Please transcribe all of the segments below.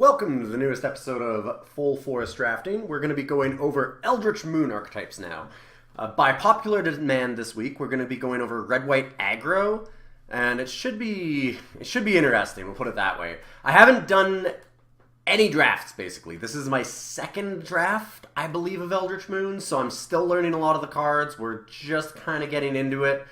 Welcome to the newest episode of Full Force Drafting. We're going to be going over Eldritch Moon archetypes now. By popular demand this week, we're going to be going over red-white aggro, and it should be interesting, we'll put it that way. I haven't done any drafts, basically. This is my second draft, I believe, of Eldritch Moon, so I'm still learning a lot of the cards. We're just kind of getting into it.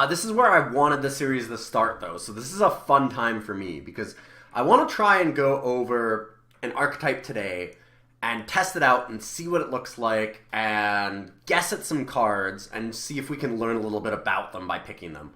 This is where I wanted the series to start, though, so this is a fun time for me, because I want to try and go over an archetype today and test it out and see what it looks like and guess at some cards and see if we can learn a little bit about them by picking them.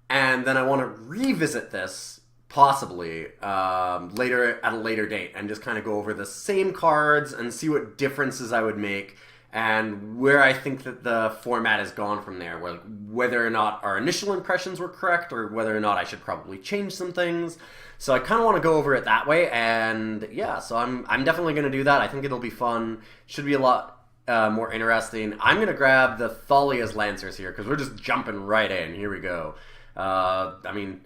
And then I want to revisit this, possibly, later at a later date and just kind of go over the same cards and see what differences I would make and where I think that the format has gone from there, whether or not our initial impressions were correct or whether or not I should probably change some things. So I kind of want to go over it that way, and yeah, so I'm definitely going to do that. I think it'll be fun. Should be a lot more interesting. I'm going to grab the Thalia's Lancers here, because we're just jumping right in. Here we go. I mean,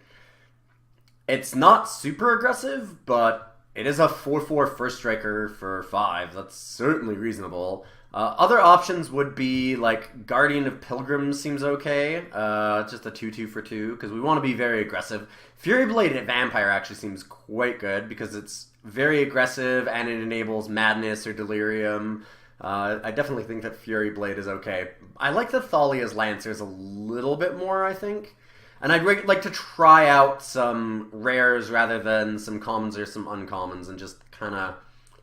it's not super aggressive, but it is a 4/4 first striker for 5. That's certainly reasonable. Other options would be, like, Guardian of Pilgrims seems okay. Just a 2/2 for 2, because we want to be very aggressive. Fury Bladed Vampire actually seems quite good, because it's very aggressive, and it enables Madness or Delirium. I definitely think that Fury Blade is okay. I like the Thalia's Lancers a little bit more, I think. And I'd like to try out some rares rather than some commons or some uncommons, and just kind of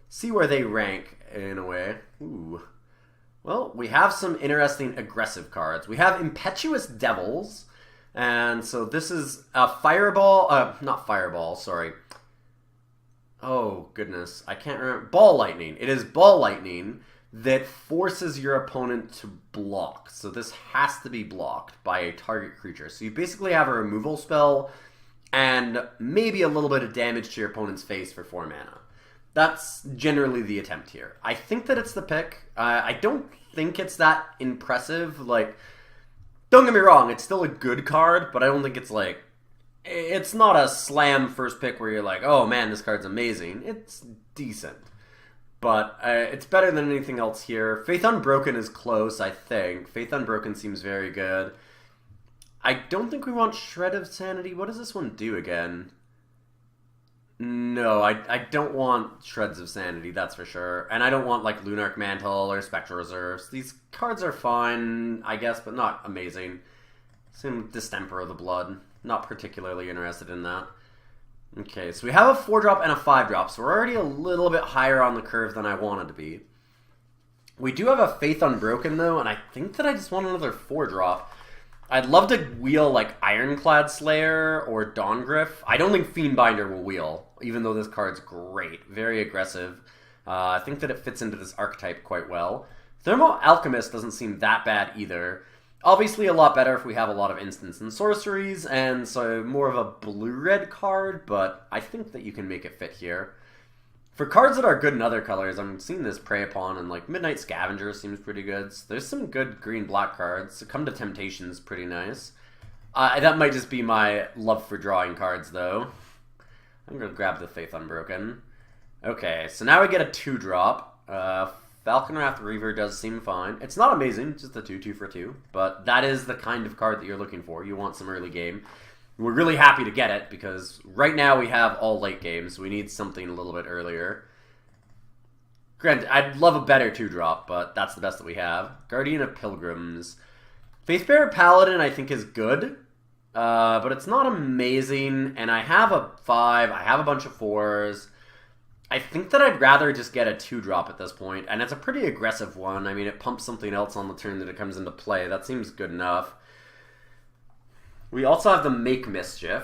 see where they rank, in a way. Ooh. Well, we have some interesting aggressive cards. We have Impetuous Devils, and so this is a not Fireball, sorry. Oh, goodness, I can't remember. Ball Lightning. It is Ball Lightning that forces your opponent to block. So this has to be blocked by a target creature. So you basically have a removal spell and maybe a little bit of damage to your opponent's face for 4 mana. That's generally the attempt here. I think that it's the pick. I don't think it's that impressive. Like, don't get me wrong, it's still a good card, but I don't think it's like... It's not a slam first pick where you're like, oh man, this card's amazing. It's decent. But it's better than anything else here. Faith Unbroken is close, I think. Faith Unbroken seems very good. I don't think we want Shred of Sanity. What does this one do again? No, I don't want Shreds of Sanity, that's for sure. And I don't want, like, Lunarch Mantle or Spectral Reserves. These cards are fine, I guess, but not amazing. Same with Distemper of the Blood. Not particularly interested in that. Okay, so we have a 4-drop and a 5-drop, so we're already a little bit higher on the curve than I wanted to be. We do have a Faith Unbroken, though, and I think that I just want another 4-drop. I'd love to wheel, like, Ironclad Slayer or Dawngryph. I don't think Fiendbinder will wheel, even though this card's great. Very aggressive. I think that it fits into this archetype quite well. Thermal Alchemist doesn't seem that bad either. Obviously a lot better if we have a lot of instants and sorceries, and so more of a blue-red card, but I think that you can make it fit here. For cards that are good in other colors, I'm seeing this Prey Upon, and like Midnight Scavenger seems pretty good. So there's some good green-black cards. Succumb to Temptation's pretty nice. That might just be my love for drawing cards, though. I'm going to grab the Faith Unbroken. Okay, so now we get a 2-drop. Falconwrath Reaver does seem fine. It's not amazing, just a 2/2 for 2, but that is the kind of card that you're looking for. You want some early game. We're really happy to get it, because right now we have all late games, so we need something a little bit earlier. Granted, I'd love a better 2-drop, but that's the best that we have. Guardian of Pilgrims. Faithbearer Paladin, I think, is good, but it's not amazing, and I have a 5, I have a bunch of 4s. I think that I'd rather just get a 2-drop at this point, and it's a pretty aggressive one. I mean, it pumps something else on the turn that it comes into play. That seems good enough. We also have the Make Mischief.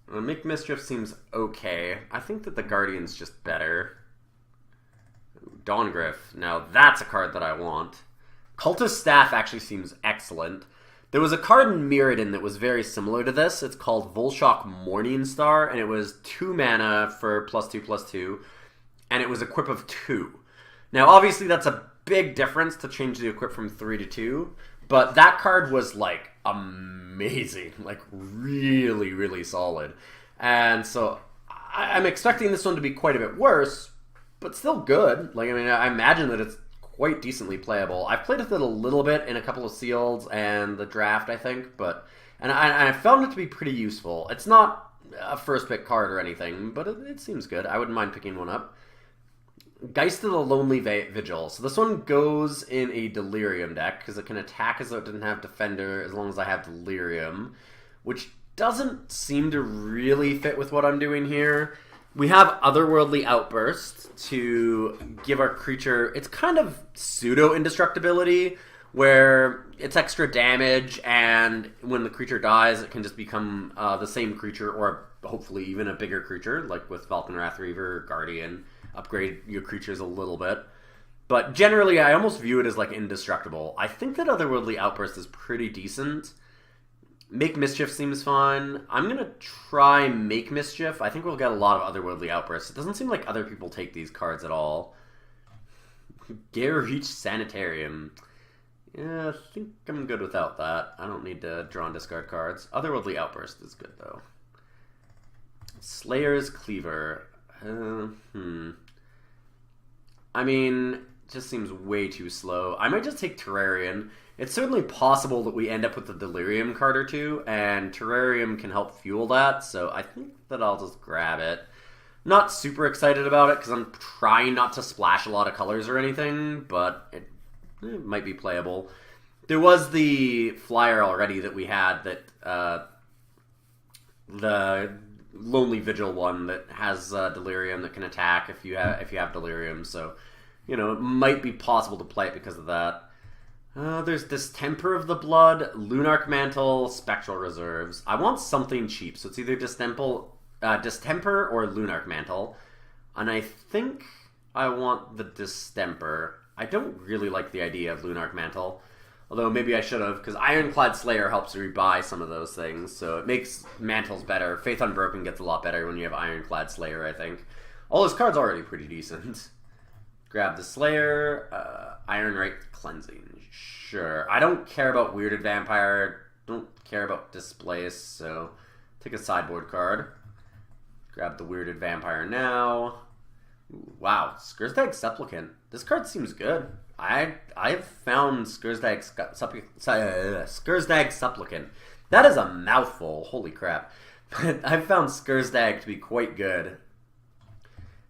The Make Mischief seems okay. I think that the Guardian's just better. Dawngryph. Now that's a card that I want. Cultist Staff actually seems excellent. There was a card in Mirrodin that was very similar to this. It's called Volshock Morningstar, and it was 2 mana for +2/+2, and it was equip of 2. Now, obviously, that's a big difference to change the equip from 3 to 2, But that card was, like, amazing. Like, really, really solid. And so I'm expecting this one to be quite a bit worse, but still good. Like, I mean, I imagine that it's quite decently playable. I've played with it a little bit in a couple of sealeds and the draft, I think, and I found it to be pretty useful. It's not a first pick card or anything, but it seems good. I wouldn't mind picking one up. Geist of the Lonely Vigil. So this one goes in a Delirium deck, because it can attack as though it didn't have Defender, as long as I have Delirium, which doesn't seem to really fit with what I'm doing here. We have Otherworldly Outburst to give our creature... It's kind of pseudo-indestructibility, where it's extra damage, and when the creature dies, it can just become the same creature, or hopefully even a bigger creature, like with Falcon Wrath Reaver, Guardian. Upgrade your creatures a little bit. But generally, I almost view it as, like, indestructible. I think that Otherworldly Outburst is pretty decent. Make Mischief seems fine. I'm going to try Make Mischief. I think we'll get a lot of Otherworldly Outbursts. It doesn't seem like other people take these cards at all. Gare-Reach Sanitarium. Yeah, I think I'm good without that. I don't need to draw and discard cards. Otherworldly Outburst is good, though. Slayer's Cleaver. I mean, it just seems way too slow. I might just take Terrarium. It's certainly possible that we end up with a Delirium card or two, and Terrarium can help fuel that, so I think that I'll just grab it. Not super excited about it, because I'm trying not to splash a lot of colors or anything, but it might be playable. There was the flyer already that we had that, the Lonely Vigil one that has Delirium that can attack if you have Delirium, so, you know, it might be possible to play it because of that. There's Distemper of the Blood, Lunarch Mantle, Spectral Reserves. I want something cheap, so it's either Distemper or Lunarch Mantle, and I think I want the Distemper. I don't really like the idea of Lunarch Mantle, although maybe I should have, because Ironclad Slayer helps rebuy some of those things, so it makes Mantles better. Faith Unbroken gets a lot better when you have Ironclad Slayer, I think. All those cards are already pretty decent. Grab the Slayer, Ironrite Cleansing. Sure. I don't care about Weirded Vampire, don't care about Displace, so take a sideboard card. Grab the Weirded Vampire now. Ooh, wow, Skursdag Supplicant. This card seems good. I've found Skursdag Supplicant. That is a mouthful. Holy crap. But I've found Skursdag to be quite good.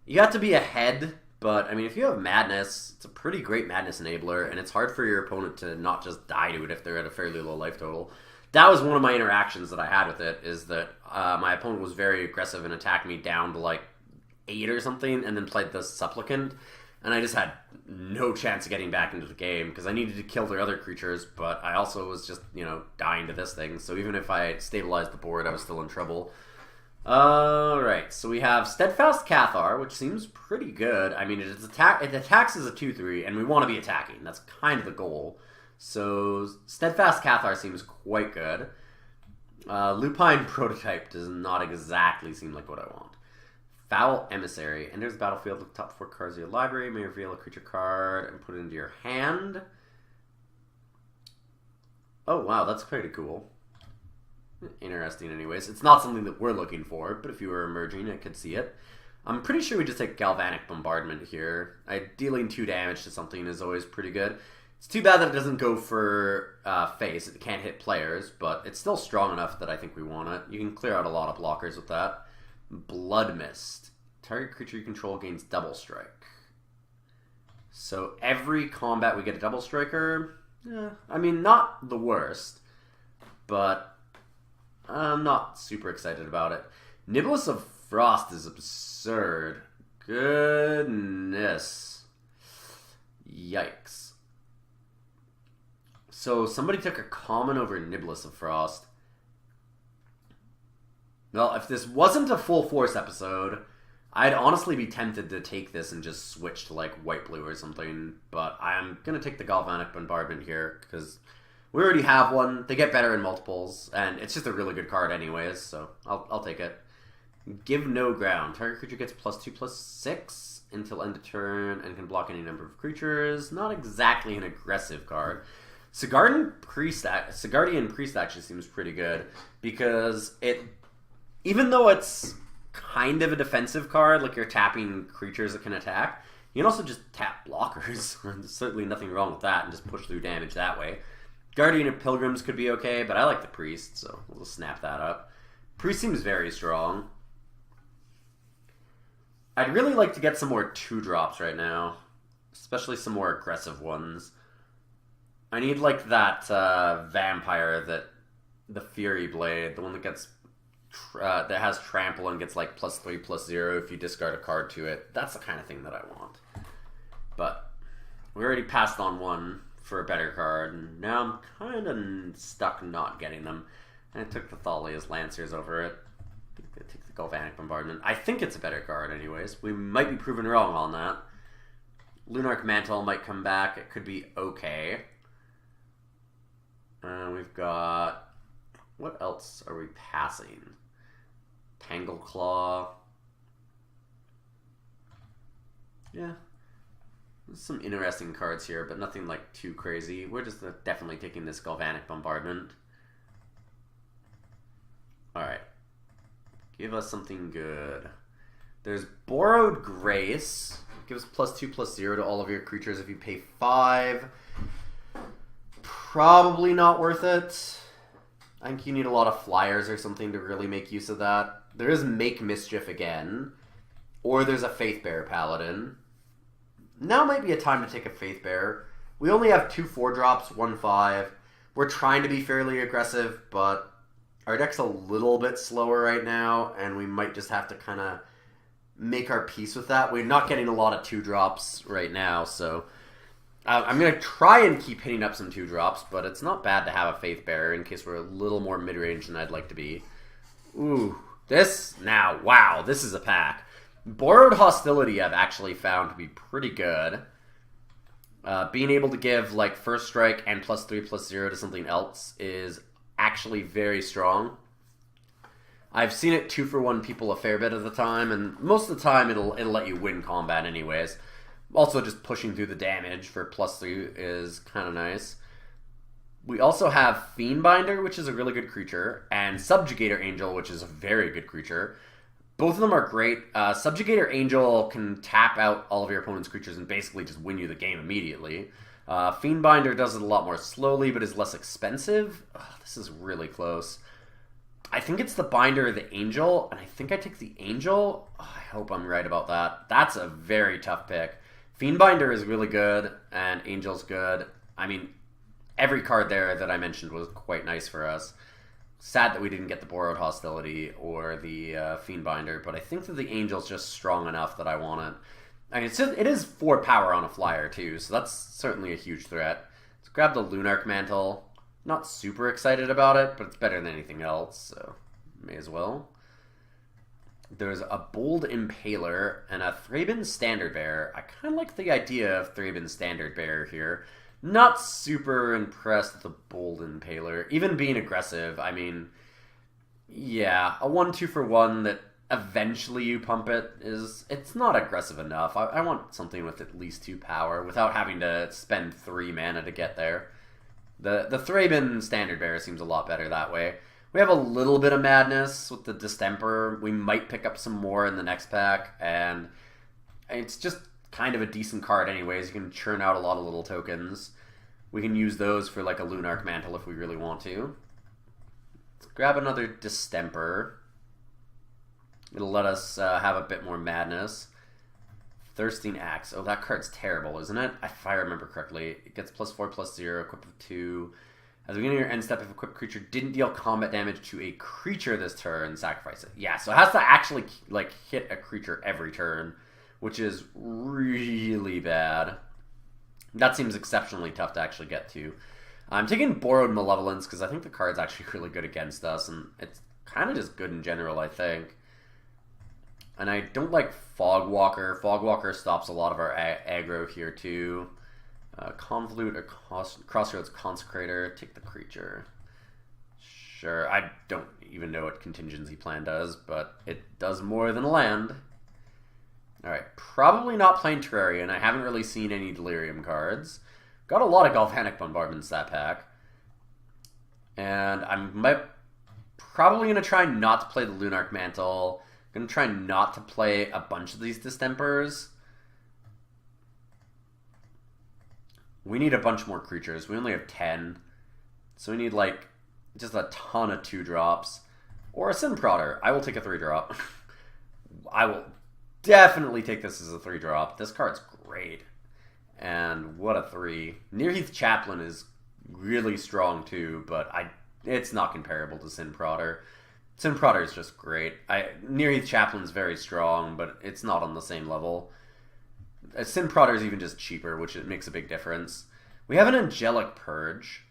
You have to be ahead, but I mean, if you have Madness, it's a pretty great Madness enabler, and it's hard for your opponent to not just die to it if they're at a fairly low life total. That was one of my interactions that I had with it, is that my opponent was very aggressive and attacked me down to like 8 or something, and then played the Supplicant, and I just had no chance of getting back into the game, because I needed to kill their other creatures, but I also was just, you know, dying to this thing, so even if I stabilized the board, I was still in trouble. Alright, so we have Steadfast Cathar, which seems pretty good. I mean, it attacks as a 2-3, and we want to be attacking. That's kind of the goal. So, Steadfast Cathar seems quite good. Lupine Prototype does not exactly seem like what I want. Foul Emissary. Enters the battlefield with the top 4 cards of your library. May reveal a creature card and put it into your hand. Oh, wow, that's pretty cool. Interesting anyways. It's not something that we're looking for, but if you were emerging, I could see it. I'm pretty sure we just take Galvanic Bombardment here. Dealing 2 damage to something is always pretty good. It's too bad that it doesn't go for face. It can't hit players, but it's still strong enough that I think we want it. You can clear out a lot of blockers with that. Blood Mist. Target creature you control gains Double Strike. So every combat we get a Double Striker. I mean, not the worst, but I'm not super excited about it. Niblis of Frost is absurd. Goodness. Yikes. So somebody took a common over Niblis of Frost. Well, if this wasn't a full force episode, I'd honestly be tempted to take this and just switch to like white-blue or something, but I'm going to take the Galvanic Bombardment here, because we already have one. They get better in multiples, and it's just a really good card anyways, so I'll take it. Give no ground. Target creature gets +2/+6 until end of turn and can block any number of creatures. Not exactly an aggressive card. Sigardian Priest actually seems pretty good because even though it's kind of a defensive card, like you're tapping creatures that can attack, you can also just tap blockers. There's certainly nothing wrong with that and just push through damage that way. Guardian of Pilgrims could be okay, but I like the Priest, so we'll just snap that up. Priest seems very strong. I'd really like to get some more 2-drops right now, especially some more aggressive ones. I need like that vampire, the Fury Blade, the one that gets that has trample and gets like +3/+0 if you discard a card to it. That's the kind of thing that I want. But we already passed on one for a better card, and now I'm kind of stuck not getting them. And I took the Thalia's Lancers over it. I take the Galvanic Bombardment. I think it's a better card anyways. We might be proven wrong on that. Lunarch Mantle might come back. It could be okay. We've got... What else are we passing? Tangle Claw. Yeah. There's some interesting cards here, but nothing like too crazy. We're just definitely taking this Galvanic Bombardment. Alright. Give us something good. There's Borrowed Grace. Gives +2/+0 to all of your creatures if you pay 5. Probably not worth it. I think you need a lot of flyers or something to really make use of that. There is Make Mischief again. Or there's a Faithbearer Paladin. Now might be a time to take a Faithbearer. We only have 2 4-drops, 1 5. We're trying to be fairly aggressive, but our deck's a little bit slower right now, and we might just have to kind of make our peace with that. We're not getting a lot of 2-drops right now, so I'm going to try and keep hitting up some 2-drops, but it's not bad to have a Faithbearer in case we're a little more mid-range than I'd like to be. Ooh, wow, this is a pack. Borrowed Hostility I've actually found to be pretty good. Being able to give like First Strike and +3/+0 to something else is actually very strong. I've seen it 2-for-1 people a fair bit of the time, and most of the time it'll let you win combat anyways. Also, just pushing through the damage for +3 is kind of nice. We also have Fiendbinder, which is a really good creature, and Subjugator Angel, which is a very good creature. Both of them are great. Subjugator Angel can tap out all of your opponent's creatures and basically just win you the game immediately. Fiendbinder does it a lot more slowly, but is less expensive. This is really close. I think it's the Binder or the Angel, and I think I take the Angel. I hope I'm right about that. That's a very tough pick. Fiendbinder is really good, and Angel's good. I mean, every card there that I mentioned was quite nice for us. Sad that we didn't get the Borrowed Hostility or the Fiendbinder, but I think that the Angel's just strong enough that I want it. I mean, it is 4 power on a flyer, too, so that's certainly a huge threat. Let's grab the Lunarch Mantle. Not super excited about it, but it's better than anything else, so may as well. There's a Bold Impaler and a Thraben Standard Bearer. I kind of like the idea of Thraben Standard Bearer here. Not super impressed with the Bold Impaler. Even being aggressive, I mean, yeah, a 1-2-for-1 that eventually you pump it's not aggressive enough. I want something with at least 2 power without having to spend 3 mana to get there. The Thraben Standard Bearer seems a lot better that way. We have a little bit of madness with the Distemper. We might pick up some more in the next pack, and it's just kind of a decent card anyways. You can churn out a lot of little tokens. We can use those for like a Lunarch Mantle if we really want to. Let's grab another Distemper. It'll let us have a bit more madness. Thirsting Axe. Oh, that card's terrible, isn't it? If I remember correctly. It gets +4/+0, equipped with 2. At the beginning of your end step, if equipped creature didn't deal combat damage to a creature this turn, sacrifice it. Yeah, so it has to actually like hit a creature every turn, which is really bad. That seems exceptionally tough to actually get to. I'm taking Borrowed Malevolence because I think the card's actually really good against us, and it's kind of just good in general, I think. And I don't like Fogwalker. Fogwalker stops a lot of our aggro here, too. Convolute or Crossroads Consecrator. Take the creature. Sure, I don't even know what Contingency Plan does, but it does more than a land. Alright, probably not playing Terrarian. I haven't really seen any Delirium cards. Got a lot of Galvanic Bombardments that pack. And I'm probably going to try not to play the Lunarch Mantle. I'm going to try not to play a bunch of these Distempers. We need a bunch more creatures. We only have 10. So we need, like, just a ton of 2-drops. Or a Sin Prodder. I will take a 3-drop. I will definitely take this as a 3-drop. This card's great. And what a 3. Nearheath Chaplain is really strong too, but it's not comparable to Sin Prodder. Sin Prodder is just great. Nearheath Chaplain's very strong, but it's not on the same level. Sin Prodder is even just cheaper, which it makes a big difference. We have an Angelic Purge.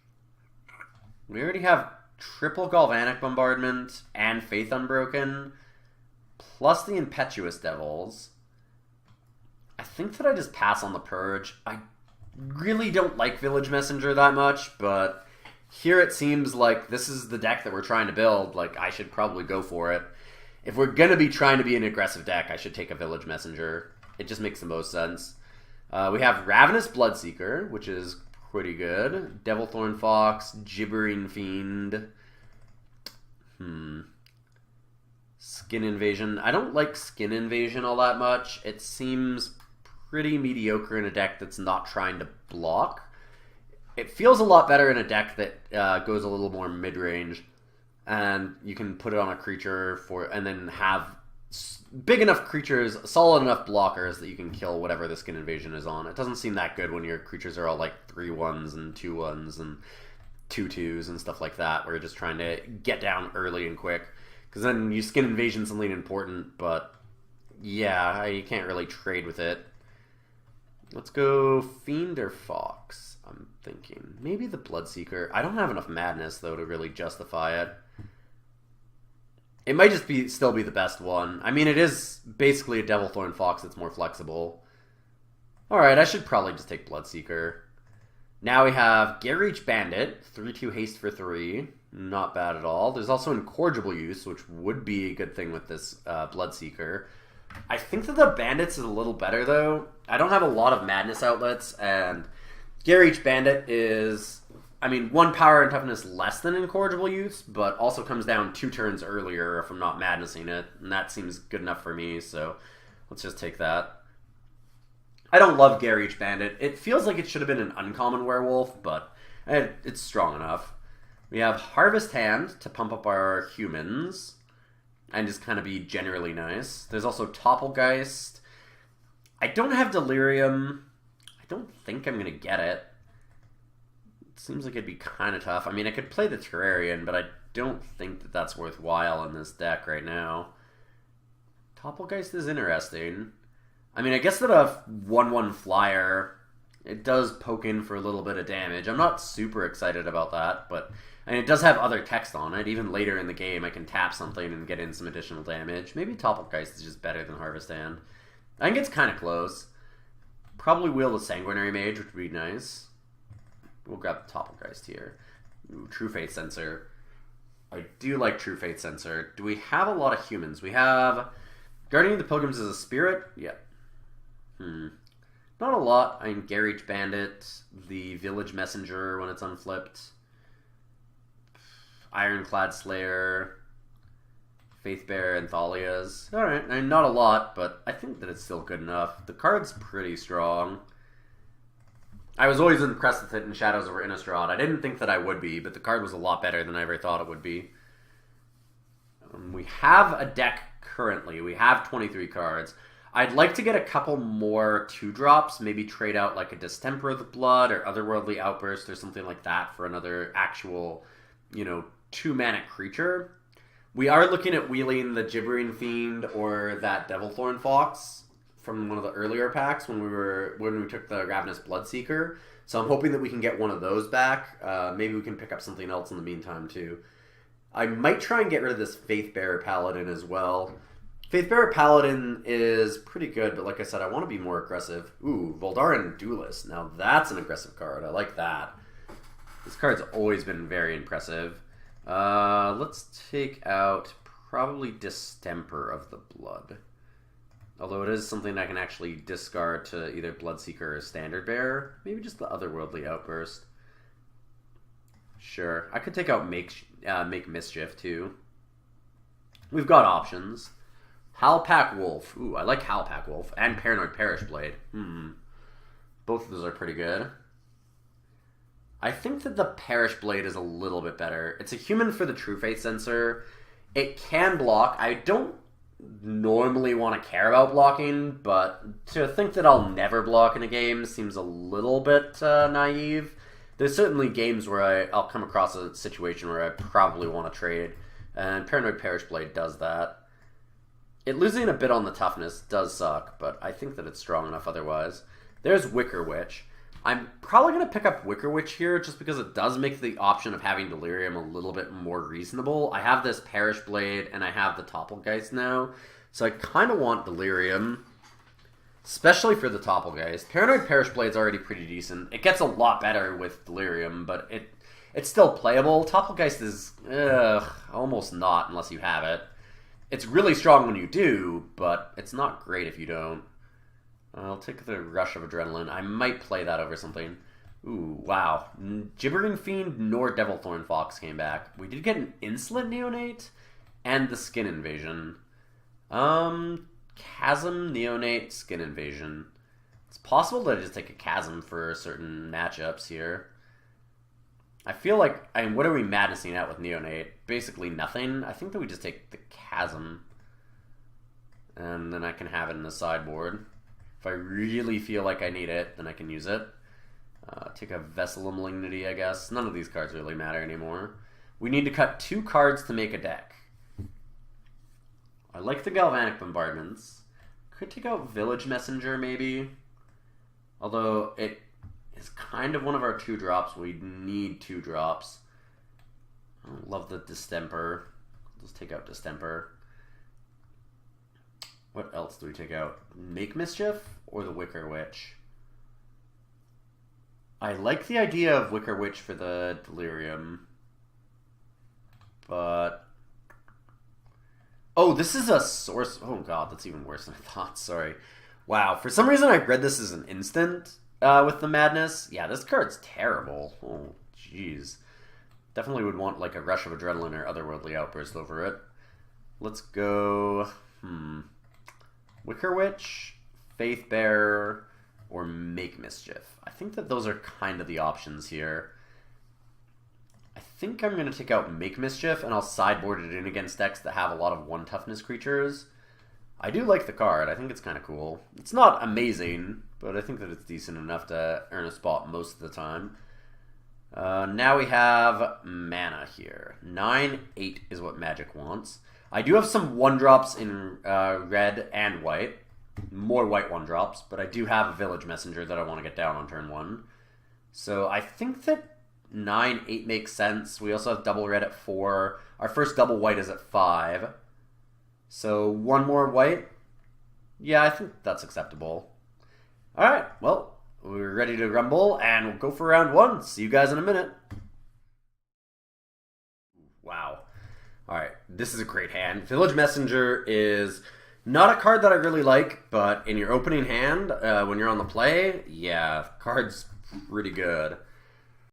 We already have triple Galvanic Bombardment and Faith Unbroken, plus the Impetuous Devils. I think that I just pass on the Purge. I really don't like Village Messenger that much, but here it seems like this is the deck that we're trying to build. Like, I should probably go for it. If we're going to be trying to be an aggressive deck, I should take a Village Messenger. It just makes the most sense. We have Ravenous Bloodseeker, which is pretty good. Devilthorn Fox, Gibbering Fiend. Skin Invasion. I don't like Skin Invasion all that much. It seems pretty mediocre in a deck that's not trying to block. It feels a lot better in a deck that goes a little more mid-range, and you can put it on a creature and then have big enough creatures, solid enough blockers that you can kill whatever the Skin Invasion is on. It doesn't seem that good when your creatures are all like 3/1s and 2/1s and 2/2s and stuff like that, where you're just trying to get down early and quick. Because then you Skin Invasion something important, but yeah, you can't really trade with it. Let's go Fiend or Fox, I'm thinking. Maybe the Bloodseeker. I don't have enough Madness, though, to really justify it. It might just still be the best one. I mean, it is basically a Devilthorn Fox that's more flexible. Alright, I should probably just take Bloodseeker. Now we have Garreach Bandit, 3/2 haste for 3. Not bad at all. There's also Incorrigible Use, which would be a good thing with this Bloodseeker. I think that the Bandits is a little better, though. I don't have a lot of Madness outlets, and Garreach Bandit is, I mean, 1 power and toughness less than Incorrigible Use, but also comes down 2 turns earlier if I'm not Madnessing it, and that seems good enough for me, so let's just take that. I don't love Garreach Bandit. It feels like it should have been an uncommon werewolf, but it's strong enough. We have Harvest Hand to pump up our humans and just kind of be generally nice. There's also Topplegeist. I don't have Delirium. I don't think I'm going to get it. It seems like it'd be kind of tough. I mean, I could play the Terrarian, but I don't think that that's worthwhile in this deck right now. Topplegeist is interesting. I mean, I guess that a 1/1 flyer, it does poke in for a little bit of damage. I'm not super excited about that, but and it does have other text on it. Even later in the game, I can tap something and get in some additional damage. Maybe Topplegeist is just better than Harvest Hand. I think it's kind of close. Probably wield a Sanguinary Mage, which would be nice. We'll grab the Topplegeist here. Ooh, True Faith Sensor. I do like True Faith Sensor. Do we have a lot of humans? We have Guardian of the Pilgrims as a spirit? Yeah. Not a lot. I mean, Garreach Bandit, the Village Messenger when it's unflipped, Ironclad Slayer, Faithbearer, and Thalia's. Alright, I mean, not a lot, but I think that it's still good enough. The card's pretty strong. I was always impressed with it in Shadows over Innistrad. I didn't think that I would be, but the card was a lot better than I ever thought it would be. We have a deck currently. We have 23 cards. I'd like to get a couple more 2-drops, maybe trade out like a Distemper of the Blood or Otherworldly Outburst or something like that for another actual, 2-mana creature. We are looking at wheeling the Gibbering Fiend or that Devilthorn Fox from one of the earlier packs when we took the Ravenous Bloodseeker. So I'm hoping that we can get one of those back. Maybe we can pick up something else in the meantime too. I might try and get rid of this Faithbearer Paladin as well. Faithbearer Paladin is pretty good, but like I said, I want to be more aggressive. Ooh, Voldaren Duelist. Now that's an aggressive card. I like that. This card's always been very impressive. Let's take out probably Distemper of the Blood. Although it is something I can actually discard to either Bloodseeker or Standard Bearer. Maybe just the Otherworldly Outburst. Sure. I could take out Make Mischief, too. We've got options. Howlpack Wolf. Ooh, I like Howlpack Wolf. And Paranoid Parish Blade. Both of those are pretty good. I think that the Parish Blade is a little bit better. It's a human for the True Faith Sensor. It can block. I don't normally want to care about blocking, but to think that I'll never block in a game seems a little bit naive. There's certainly games where I'll come across a situation where I probably want to trade, and Paranoid Parish Blade does that. It losing a bit on the toughness does suck, but I think that it's strong enough otherwise. There's Wicker Witch. I'm probably going to pick up Wicker Witch here just because it does make the option of having Delirium a little bit more reasonable. I have this Parish Blade and I have the Topplegeist now, so I kind of want Delirium, especially for the Topplegeist. Paranoid Parish Blade's already pretty decent. It gets a lot better with Delirium, but it's still playable. Topplegeist is almost not unless you have it. It's really strong when you do, but it's not great if you don't. I'll take the Rush of Adrenaline. I might play that over something. Ooh, wow. Gibbering Fiend nor Devilthorn Fox came back. We did get an Insolent Neonate and the Skin Invasion. Chasm, Neonate, Skin Invasion. It's possible that I just take a Chasm for certain matchups here. I feel like, what are we madnessing at with Neonate? Basically nothing. I think that we just take the Chasm. And then I can have it in the sideboard. If I really feel like I need it, then I can use it. Take a Vessel of Malignity, I guess. None of these cards really matter anymore. We need to cut 2 cards to make a deck. I like the Galvanic Bombardments. Could take out Village Messenger, maybe. Although it is kind of one of our 2-drops. We need 2 drops. I don't love the Distemper. Let's take out Distemper. What else do we take out? Make Mischief or the Wicker Witch? I like the idea of Wicker Witch for the Delirium. But... oh, this is a source... oh god, that's even worse than I thought. Sorry. Wow, for some reason I read this as an instant with the Madness. Yeah, this card's terrible. Oh, jeez. Definitely would want like a Rush of Adrenaline or Otherworldly Outburst over it. Let's go... Wicker Witch, Faith Bearer, or Make Mischief. I think that those are kind of the options here. I think I'm going to take out Make Mischief, and I'll sideboard it in against decks that have a lot of 1-toughness creatures. I do like the card. I think it's kind of cool. It's not amazing, but I think that it's decent enough to earn a spot most of the time. Now we have mana here. 9/8 is what Magic wants. I do have some 1-drops in red and white. More white 1-drops, but I do have a Village Messenger that I want to get down on turn 1. So I think that 9/8 makes sense. We also have double red at 4. Our first double white is at 5. So 1 more white. Yeah, I think that's acceptable. Alright, well, we're ready to rumble, and we'll go for round 1. See you guys in a minute. Wow. Alright, this is a great hand. Village Messenger is not a card that I really like, but in your opening hand, when you're on the play, yeah, card's pretty good.